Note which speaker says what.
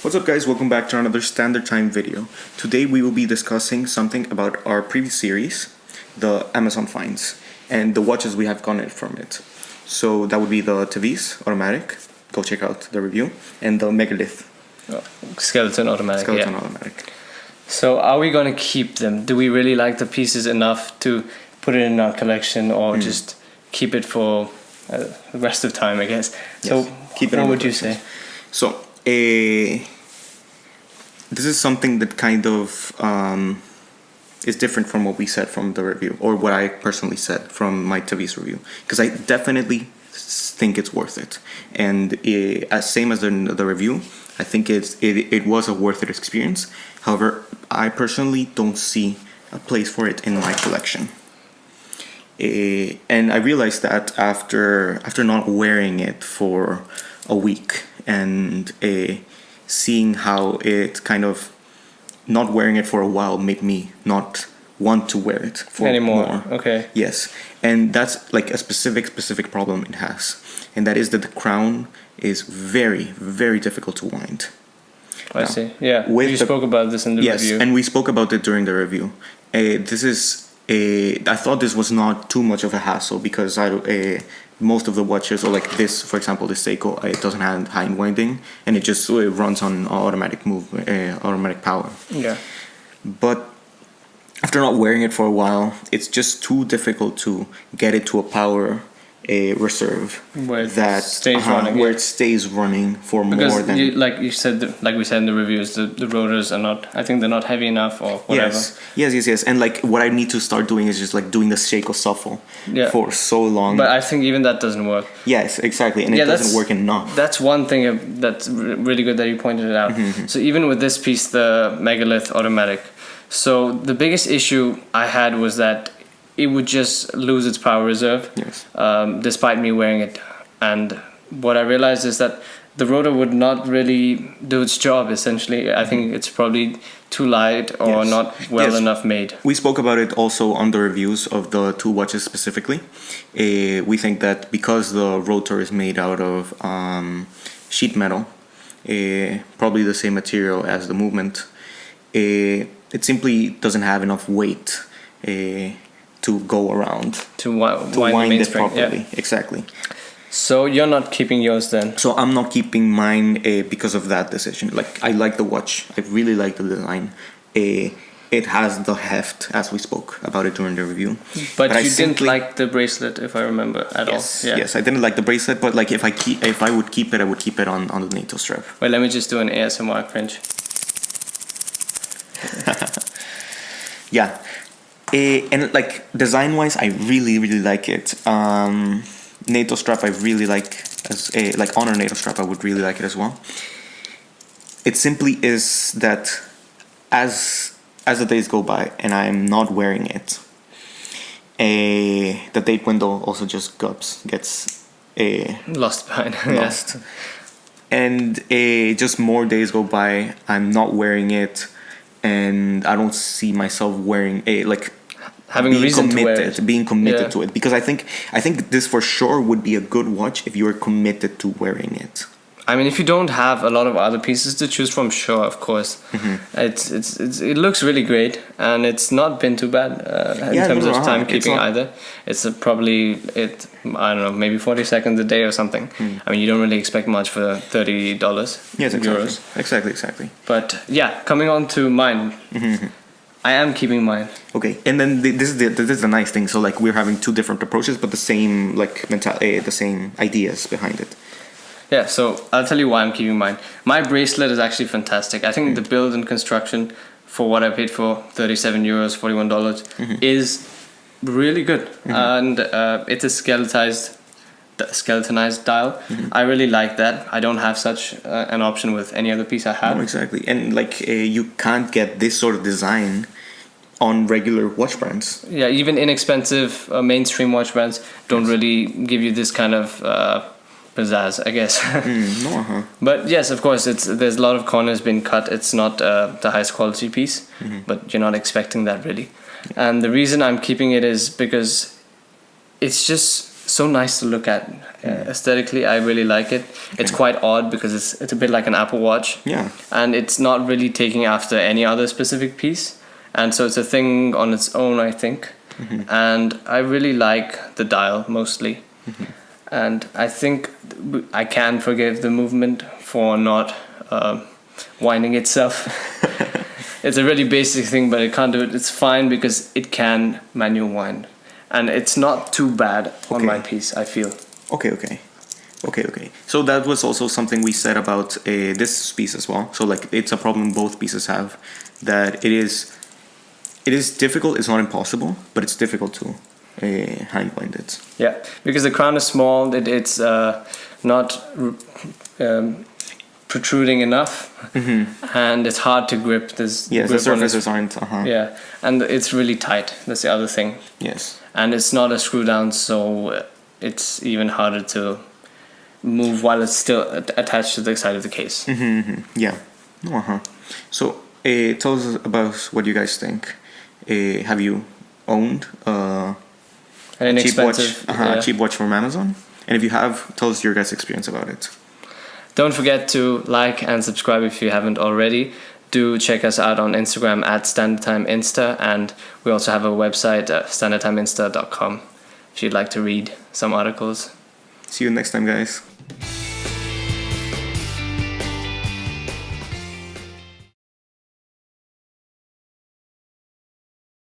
Speaker 1: What's up guys, welcome back to another standard time video. Today we will be discussing something about our previous series, the Amazon finds, and the watches we have gotten from it. So that would be the Tevise automatic, go check out the review, and the Megalith.
Speaker 2: Skeleton automatic.
Speaker 1: Automatic.
Speaker 2: So are we going to keep them? Do we really like the pieces enough to put it in our collection or just keep it for the rest of time, I guess?
Speaker 1: Yes.
Speaker 2: So
Speaker 1: keep it
Speaker 2: what would you say?
Speaker 1: So this is something that kind of is different from what we said from the review, or what I personally said from my Tevise review, because I definitely think it's worth it. And as same as the review, I think it was a worth it experience. However, I personally don't see a place for it in my collection. And I realized that after not wearing it for a week and seeing how it kind of not wearing it for a while made me not want to wear it for
Speaker 2: anymore. Okay.
Speaker 1: Yes, and that's like a specific problem it has, and that is that the crown is very, very difficult to wind.
Speaker 2: I see. Yeah, you spoke about this in the review.
Speaker 1: Yes, and we spoke about it during the review. I thought this was not too much of a hassle because most of the watches, or like this, for example, this Seiko, it doesn't have high winding, and it just runs on automatic automatic power.
Speaker 2: Yeah.
Speaker 1: But after not wearing it for a while, it's just too difficult to get it to a power reserve
Speaker 2: where it stays running.
Speaker 1: Where it stays running for
Speaker 2: because
Speaker 1: more than
Speaker 2: like we said in the reviews, the rotors are not. I think they're not heavy enough or whatever.
Speaker 1: Yes. And like what I need to start doing is just like doing the shake or shuffle for so long.
Speaker 2: But I think even that doesn't work.
Speaker 1: Yes, exactly, and it doesn't work enough.
Speaker 2: That's one thing that's really good that you pointed it out. So even with this piece, the Megalith automatic. So the biggest issue I had was that it would just lose its power reserve, despite me wearing it. And what I realized is that the rotor would not really do its job, essentially. I think it's probably too light or not well enough made.
Speaker 1: We spoke about it also on the reviews of the two watches specifically. We think that because the rotor is made out of sheet metal, probably the same material as the movement, it simply doesn't have enough weight to go around
Speaker 2: to wind it properly.
Speaker 1: Exactly.
Speaker 2: So you're not keeping yours then?
Speaker 1: So I'm not keeping mine because of that decision. Like, I like the watch, I really like the design. It has the heft, as we spoke about it during the review.
Speaker 2: But you didn't like the bracelet, if I remember at all.
Speaker 1: Yes, I didn't like the bracelet, but like if I would keep it, I would keep it on the NATO strap.
Speaker 2: Wait, let me just do an ASMR cringe.
Speaker 1: Yeah. And like design wise, I really like it. NATO strap I really like, as like on a NATO strap I would really like it as well. It simply is that as the days go by and I'm not wearing it, the date window also just gets
Speaker 2: lost behind.
Speaker 1: Lost. And just more days go by, I'm not wearing it, and I don't see myself wearing
Speaker 2: having a reason to wear it.
Speaker 1: Being committed to it, because I think this for sure would be a good watch if you are committed to wearing it.
Speaker 2: I mean, if you don't have a lot of other pieces to choose from, sure, of course. It looks really great, and it's not been too bad in terms of timekeeping either. It's probably I don't know, maybe 40 seconds a day or something. I mean, you don't really expect much for $30.
Speaker 1: Yes,
Speaker 2: euros.
Speaker 1: Exactly.
Speaker 2: But yeah, coming on to mine. I am keeping mine.
Speaker 1: Okay, and then this is the nice thing. So like we're having two different approaches, but the same the same ideas behind it.
Speaker 2: Yeah, so I'll tell you why I'm keeping mine. My bracelet is actually fantastic. I think the build and construction for what I paid for, 37 euros, $41, is really good. And it's a skeletonized dial. I really like that. I don't have such an option with any other piece I have.
Speaker 1: Oh, exactly. And like you can't get this sort of design on regular watch brands. Yeah,
Speaker 2: even inexpensive mainstream watch brands don't really give you this kind of pizzazz, I guess. But yes, of course, there's a lot of corners been cut. It's not the highest quality piece, but you're not expecting that really. And the reason I'm keeping it is because it's just so nice to look at. Aesthetically, I really like it. It's quite odd because it's a bit like an Apple Watch.
Speaker 1: Yeah.
Speaker 2: And it's not really taking after any other specific piece. And so it's a thing on its own, I think. And I really like the dial mostly. And I think I can forgive the movement for not winding itself. It's a really basic thing, but it can't do it. It's fine because it can manual wind. And it's not too bad on my piece, I feel.
Speaker 1: Okay. So that was also something we said about this piece as well. So like it's a problem both pieces have, that it is difficult. It's not impossible, but it's difficult to hand wind it.
Speaker 2: Yeah, because the crown is small. It's not protruding enough, and it's hard to grip. This
Speaker 1: the surfaces aren't.
Speaker 2: Yeah, and it's really tight. That's the other thing.
Speaker 1: Yes.
Speaker 2: And it's not a screw down, so it's even harder to move while it's still attached to the side of the case.
Speaker 1: Yeah. So tell us about what you guys think. Have you owned a cheap watch from Amazon? And if you have, tell us your guys' experience about it.
Speaker 2: Don't forget to like and subscribe if you haven't already. Do check us out on Instagram at StandardTimeInsta, and we also have a website at standardtimeinsta.com if you'd like to read some articles.
Speaker 1: See you next time, guys.